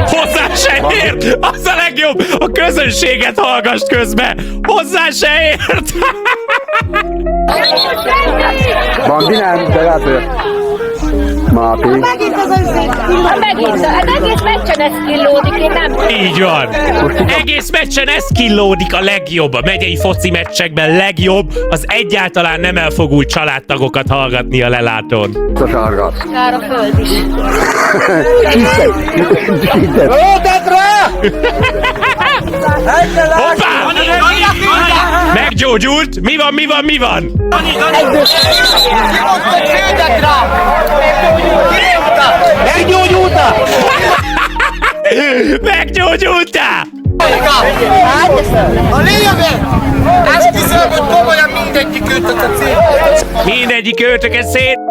Hozzá se ért! Az a legjobb! A közönséget hallgass közbe! Hozzá se ért! Bambi nem, de lehet, hogy... Máté. Megint az hát egész meccsen ez killódik, én nem... Így van. Egész meccsen ez killódik a legjobb. A megyei foci meccsekben legjobb az egyáltalán nem elfogult családtagokat hallgatni a lelátón. A sárga. Kár a föld is. Hoppá! Meggyógyult? Mi van, mi van, mi van? Meggyógyultál! Meggyógyultál? A lényeg, azt hiszem, hogy komolyan mindegyik őtök a cél. Mindegyik őtöket szét.